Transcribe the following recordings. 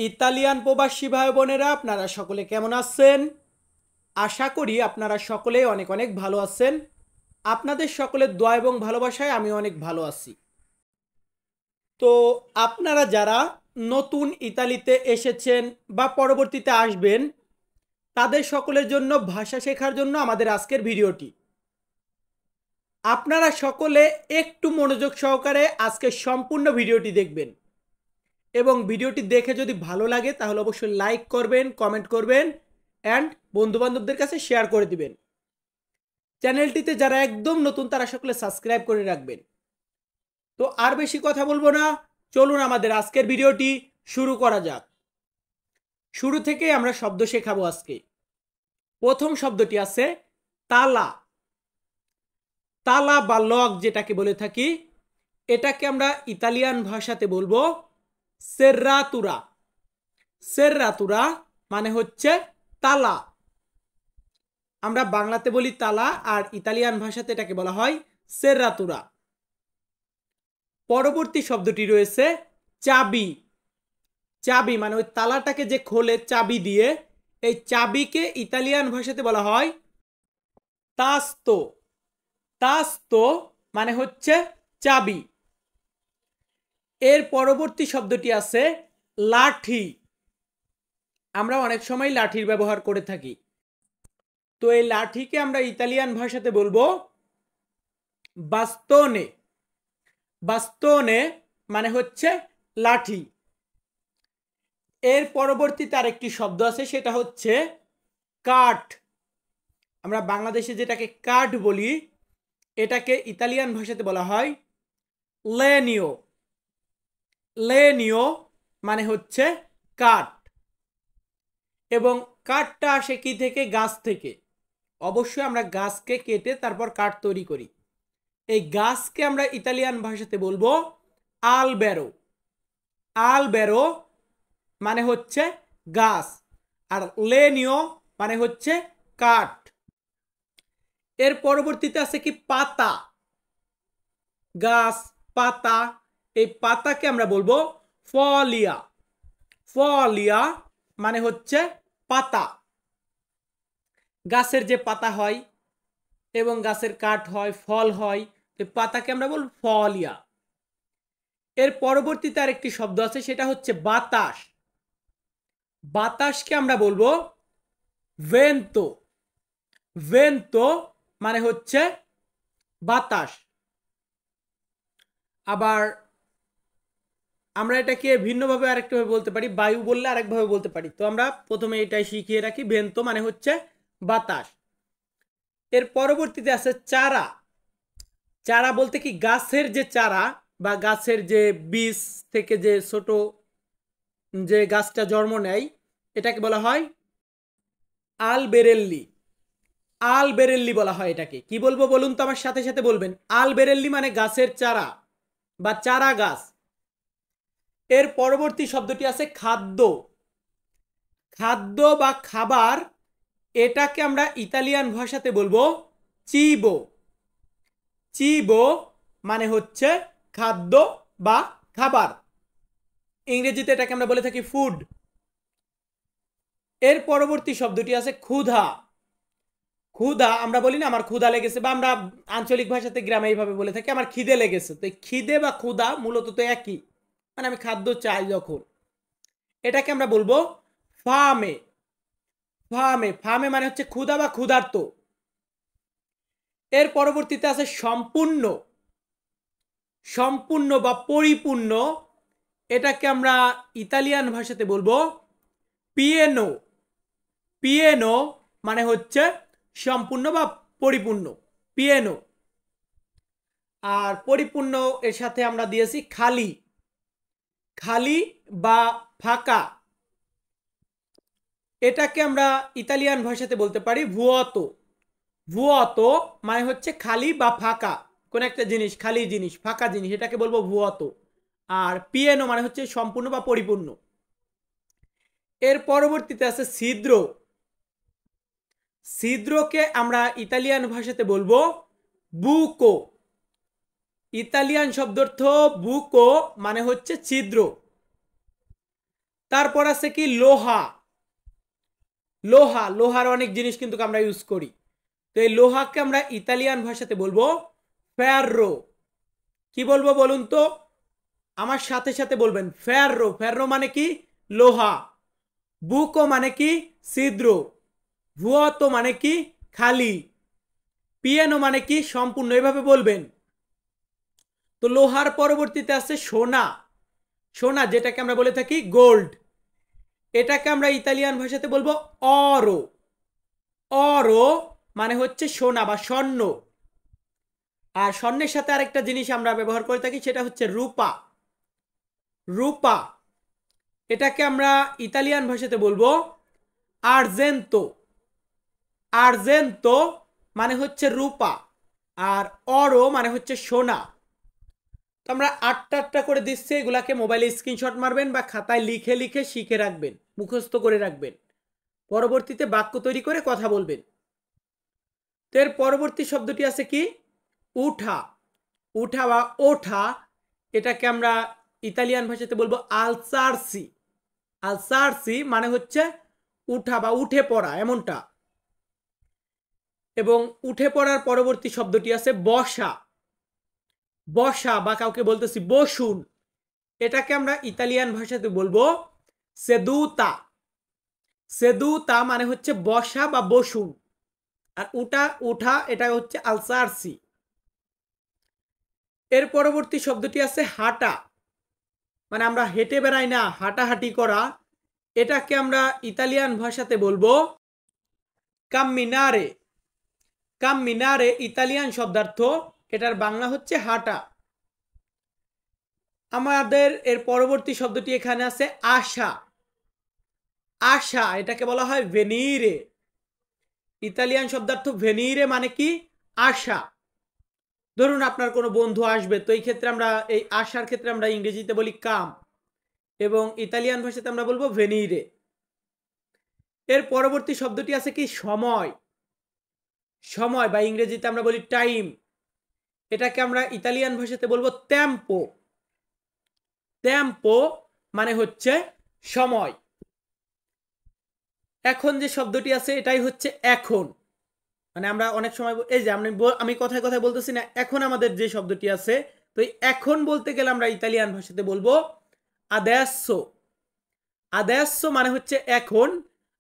Italian প্রবাসী ভাই বোনেরা আপনারা সকলে কেমন আছেন? আশা করি আপনারা সকলেই অনেক অনেক ভালো আছেন। আপনাদের সকলের দোয়া এবং ভালোবাসায় আমি অনেক ভালো আছি। তো আপনারা যারা নতুন ইতালিতে এসেছেন বা পরবর্তীতে আসবেন, তাদের সকলের জন্য ভাষা শেখার জন্য আমাদের আজকের ভিডিওটি। আপনারা সকলে একটু মনোযোগ সহকারে আজকের সম্পূর্ণ ভিডিওটি দেখবেন এবং ভিডিওটি দেখে যদি ভালো লাগে তাহলে অবশ্যই লাইক করবেন, কমেন্ট করবেন অ্যান্ড বন্ধুবান্ধবদের কাছে শেয়ার করে দিবেন। চ্যানেলটিতে যারা একদম নতুন তারা সকলে সাবস্ক্রাইব করে রাখবেন। তো আর বেশি কথা বলবো না, চলুন আমাদের আজকের ভিডিওটি শুরু করা যাক। শুরু থেকে আমরা শব্দ শেখাবো আজকে। প্রথম শব্দটি আছে তালা। তালা বা লক যেটাকে বলে থাকি, এটাকে আমরা ইতালিয়ান ভাষাতে বলবো সেররাতুরা। সেররাতুরা মানে হচ্ছে তালা। আমরা বাংলাতে বলি তালা, আর ইতালিয়ান ভাষাতে এটাকে বলা হয় সেররাতুরা। পরবর্তী শব্দটি রয়েছে চাবি। চাবি মানে ওই তালাটাকে যে খোলে চাবি দিয়ে, এই চাবিকে ইতালিয়ান ভাষাতে বলা হয় তাস্তো। তাস্তো মানে হচ্ছে চাবি। এর পরবর্তী শব্দটি আছে লাঠি। আমরা অনেক সময় লাঠির ব্যবহার করে থাকি। তো এই লাঠিকে আমরা ইতালিয়ান ভাষাতে বলবো বাস্তোনে। বাস্তোনে মানে হচ্ছে লাঠি। এর পরবর্তীতে আরেকটি শব্দ আছে, সেটা হচ্ছে কাঠ। আমরা বাংলাদেশে যেটাকে কাঠ বলি, এটাকে ইতালিয়ান ভাষাতে বলা হয় লেনিও। লেনিও মানে হচ্ছে কাঠ। এবং কাঠটা আসে কি থেকে? গাছ থেকে। অবশ্যই আমরা গাছকে কেটে তারপর কাঠ তৈরি করি। এই গাছকে আমরা ইতালিয়ান ভাষাতে বলবো আলবেরো। আলবেরো মানে হচ্ছে গাছ, আর লেনিও মানে হচ্ছে কাঠ। এর পরবর্তীতে আছে কি পাতা। গাছ, পাতা, এই পাতাকে আমরা বলবো ফলিয়া। ফলিয়া মানে হচ্ছে পাতা। গাছের যে পাতা হয় এবং গাছের কাঠ হয়, ফল হয়, তো পাতাকে আমরা বলবো ফলিয়া। এর পরবর্তীতে আরেকটি শব্দ আছে, সেটা হচ্ছে বাতাস। বাতাসকে আমরা বলবো ভেন্তো। ভেন্তো মানে হচ্ছে বাতাস। আবার আমরা এটাকে ভিন্নভাবে আরেকটাভাবে বলতে পারি, বায়ু বললে আরেকভাবে বলতে পারি। তো আমরা প্রথমে এটাই শিখিয়ে রাখি, ভেন্তো মানে হচ্ছে বাতাস। এর পরবর্তীতে আছে চারা। চারা বলতে কি গাছের যে চারা বা গাছের যে বীজ থেকে যে ছোট যে গাছটা জন্ম নেয়, এটাকে বলা হয় আলবেরেল্লি। আলবেরেল্লি বলা হয় এটাকে। কি বলবো বলুন তো, আমার সাথে সাথে বলবেন। আলবেরেল্লি মানে গাছের চারা বা চারা গাছ। এর পরবর্তী শব্দটি আছে খাদ্য। খাদ্য বা খাবার, এটাকে আমরা ইতালিয়ান ভাষাতে বলবো চিবো। চিবো মানে হচ্ছে খাদ্য বা খাবার। ইংরেজিতে এটাকে আমরা বলে থাকি ফুড। এর পরবর্তী শব্দটি আছে ক্ষুধা। ক্ষুধা আমরা বলি না আমার ক্ষুধা লেগেছে, বা আমরা আঞ্চলিক ভাষাতে গ্রামে এইভাবে বলে থাকি আমার খিদে লেগেছে। তো খিদে বা ক্ষুধা মূলত তো একই, মানে আমি খাদ্য চাই যখন। এটাকে আমরা বলবো ফামে। ফামে, ফামে মানে হচ্ছে ক্ষুধা বা ক্ষুধার্ত। এর পরবর্তীতে আছে সম্পূর্ণ। সম্পূর্ণ বা পরিপূর্ণ, এটাকে আমরা ইতালিয়ান ভাষাতে বলবো পিয়েনো। পিয়েনো মানে হচ্ছে সম্পূর্ণ বা পরিপূর্ণ, পিয়েনো। আর পরিপূর্ণ এর সাথে আমরা দিয়েছি খালি। খালি বা ফাঁকা, এটাকে আমরা ইতালিয়ান ভাষাতে বলতে পারি ভুয়তো। ভুয়তো মানে হচ্ছে খালি বা ফাঁকা, কোন একটা জিনিস খালি জিনিস, ফাঁকা জিনিস, এটাকে বলবো ভুয়তো। আর পিয়েনো মানে হচ্ছে সম্পূর্ণ বা পরিপূর্ণ। এর পরবর্তীতে আছে ছিদ্র। ছিদ্রকে আমরা ইতালিয়ান ভাষাতে বলবো বুকো। ইতালিয়ান শব্দার্থ বুকো মানে হচ্ছে ছিদ্র। তারপর আছে কি লোহা। লোহা, লোহার অনেক জিনিস কিন্তু আমরা ইউজ করি। তো এই লোহাকে আমরা ইতালিয়ান ভাষাতে বলবো ফেররো। কি বলবো বলুন তো, আমার সাথে সাথে বলবেন ফেররো। ফেররো মানে কি লোহা। বুকো মানে কি ছিদ্র। ভুয়তো মানে কি খালি। পিয়ানো মানে কি সম্পূর্ণ, এভাবে বলবেন। তো লোহার পরবর্তীতে আছে সোনা। সোনা যেটাকে আমরা বলে থাকি গোল্ড, এটাকে আমরা ইতালিয়ান ভাষাতে বলবো অরো। অরো মানে হচ্ছে সোনা বা স্বর্ণ। আর স্বর্ণের সাথে আরেকটা জিনিস আমরা ব্যবহার করে থাকি, সেটা হচ্ছে রূপা। রূপা, এটাকে আমরা ইতালিয়ান ভাষাতে বলবো আর্জেন্তো। আর্জেন্তো মানে হচ্ছে রূপা, আর অরো মানে হচ্ছে সোনা। তো আমরা আটটা করে দিচ্ছি, এগুলাকে মোবাইলে স্ক্রিনশট মারবেন বা খাতায় লিখে লিখে শিখে রাখবেন, মুখস্থ করে রাখবেন, পরবর্তীতে বাক্য তৈরি করে কথা বলবেন। তো এর পরবর্তী শব্দটি আছে কি উঠা। উঠা বা ওঠা, এটাকে আমরা ইতালিয়ান ভাষাতে বলবো আলসারসি। আলসারসি মানে হচ্ছে উঠা বা উঠে পড়া এমনটা। এবং উঠে পড়ার পরবর্তী শব্দটি আছে বসা। বসা বা কাউকে বলতেছি বসুন, এটাকে আমরা ইতালিয়ান ভাষাতে বলবো সেদুতা। সেদুতা মানে হচ্ছে বসা বা বসুন। আর উঠা, উঠা এটা হচ্ছে আলসারসি। এর পরবর্তী শব্দটি আছে হাঁটা। মানে আমরা হেঁটে বেড়াই না, হাঁটাহাঁটি করা, এটাকে আমরা ইতালিয়ান ভাষাতে বলবো কাম্মিনারে। কাম্মিনারে ইতালিয়ান শব্দার্থ, এটার বাংলা হচ্ছে হাঁটা। আমাদের এর পরবর্তী শব্দটি এখানে আছে আশা। আশা, এটাকে বলা হয় ভেনিরে। ইতালিয়ান শব্দার্থ ভেনিরে মানে কি আশা। ধরুন আপনার কোনো বন্ধু আসবে, তো এই ক্ষেত্রে আমরা এই আশার ক্ষেত্রে আমরা ইংরেজিতে বলি কাম, এবং ইতালিয়ান ভাষাতে আমরা বলবো ভেনিরে। এর পরবর্তী শব্দটি আছে কি সময়। সময় বা ইংরেজিতে আমরা বলি টাইম, এটাকে আমরা ইতালিয়ান ভাষাতে বলবো টেম্পো। টেম্পো মানে হচ্ছে সময়। এখন যে শব্দটি আছে এটাই হচ্ছে এখন। মানে আমরা অনেক সময় এই যে আমি কথায় কথায় বলতেছি না, এখন আমাদের যে শব্দটি আছে, তো এখন বলতে গেলে আমরা ইতালিয়ান ভাষাতে বলবো আদেসো। আদেসো মানে হচ্ছে এখন,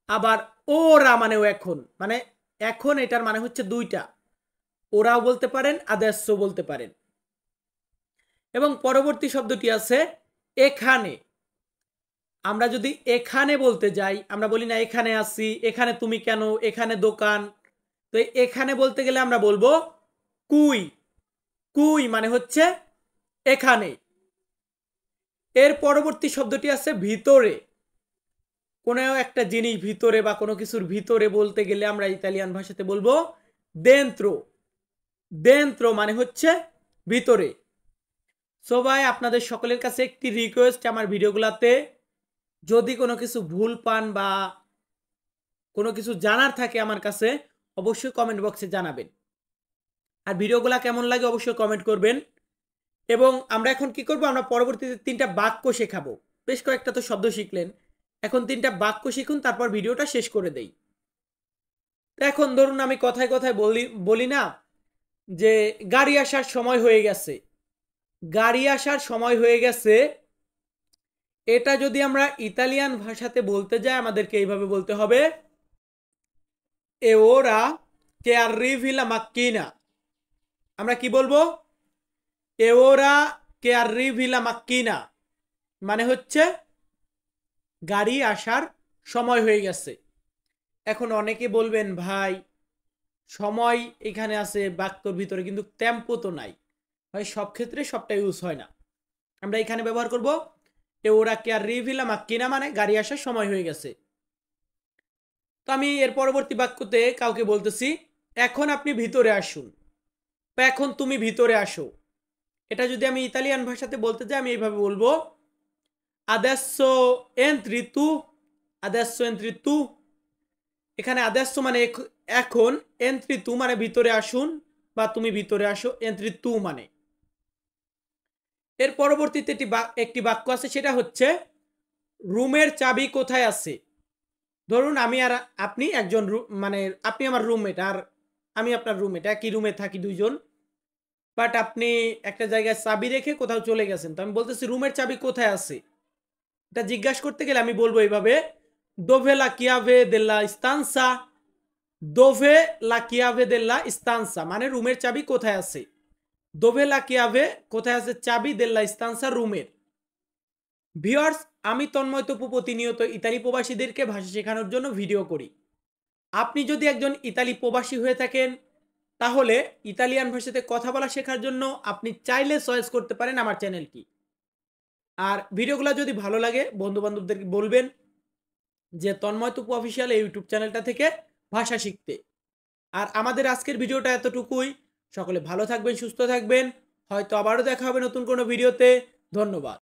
আবার ওরা মানেও এখন। মানে এখন এটার মানে হচ্ছে দুইটা, ওরাও বলতে পারেন, আদেসো বলতে পারেন। এবং পরবর্তী শব্দটি আছে এখানে। আমরা যদি এখানে বলতে যাই, আমরা বলি না এখানে আসি, এখানে তুমি কেন, এখানে দোকান। তো এখানে বলতে গেলে আমরা বলবো কুই। কুই মানে হচ্ছে এখানে। এর পরবর্তী শব্দটি আছে ভিতরে। কোনো একটা জিনিস ভিতরে বা কোনো কিছুর ভিতরে বলতে গেলে আমরা ইতালিয়ান ভাষাতে বলবো দেন্ত্রো। দেন্ত্রো মানে হচ্ছে ভিতরে। সো ভাই, আপনাদের সকলের কাছে একটি রিকোয়েস্ট, আমার ভিডিওগুলোতে যদি কোনো কিছু ভুল পান বা কোনো কিছু জানার থাকে আমার কাছে, অবশ্যই কমেন্ট বক্সে জানাবেন। আর ভিডিওগুলো কেমন লাগে অবশ্যই কমেন্ট করবেন। এবং আমরা এখন কি করব, আমরা পরবর্তীতে 3টা বাক্য শেখাবো। বেশ কয়েকটা তো শব্দ শিখলেন, এখন 3টা বাক্য শিখুন, তারপর ভিডিওটা শেষ করে দেই। তো এখন ধরুন আমি কথায় কথায় বলি না যে গাড়ি আসার সময় হয়ে গেছে। গাড়ি আসার সময় হয়ে গেছে, এটা যদি আমরা ইতালিয়ান ভাষাতে বলতে যাই, আমাদেরকে এইভাবে বলতে হবে এ ওরা কে arrivi la macchina। আমরা কি বলবো, এ ওরা কে arrivi la macchina, মানে হচ্ছে গাড়ি আসার সময় হয়ে গেছে। এখন অনেকে বলবেন ভাই সময় এখানে আছে বাক্যর ভিতরে, কিন্তু টেম্পো তো নাই ভাই, সব ক্ষেত্রে সবটা ইউজ হয় না। আমরা এখানে ব্যবহার করব এ ওরা কে arrivi la macchina, মানে গাড়ি আসার সময় হয়ে গেছে। তো আমি এর পরবর্তী বাক্যতে কাউকে বলতেছি এখন আপনি ভিতরে আসুন, বা এখন তুমি ভিতরে আসো। এটা যদি আমি ইতালিয়ান ভাষাতে বলতে যাই, আমি এইভাবে বলবো adesso entri tu। adesso entri tu, এখানে adesso মানে এখন, entri tu মানে ভিতরে আসুন বা তুমি ভিতরে আসো, entri tu মানে। এর পরবর্তীতে একটি বাক্য আছে, সেটা হচ্ছে রুমের চাবি কোথায় আছে? ধরুন আমি আর আপনি একজন মানে আপনি আমার রুমমেট আর আমি আপনার রুমমেট, একই রুমে থাকি ২ জন। বাট আপনি একটা জায়গায় চাবি রেখে কোথাও চলে গেছেন। তো আমি বলতেছি রুমের চাবি কোথায় আছে? এটা জিজ্ঞাসা করতে গেলে আমি বলবো এইভাবে, "Dove la chiave della stanza?" "Dove la chiave della stanza?" মানে রুমের চাবি কোথায় আছে? "Dove la chiave?" কোথায় আছে চাবি, "della stanza?" রুমের। ভিউয়ার্স, আমি তন্ময় তপু প্রতিনিয়ত ইতালি প্রবাসীদেরকে ভাষা শেখানোর জন্য ভিডিও করি। আপনি যদি একজন ইতালি প্রবাসী হয়ে থাকেন, তাহলে ইতালিয়ান ভাষাতে কথা বলা শেখার জন্য আপনি চাইলে চয়েস করতে পারেন আমার চ্যানেলটি। আর ভিডিওগুলা যদি ভালো লাগে বন্ধু-বান্ধবদেরকে বলবেন যে তন্ময় তপু অফিসিয়াল এই ইউটিউব চ্যানেলটা থেকে ভাষা শিখতে। আর আমাদের আজকের ভিডিওটা এতটুকুই। সকলে ভালো থাকবেন, সুস্থ থাকবেন। হয়তো আবারও দেখা হবে নতুন কোনো ভিডিওতে। ধন্যবাদ।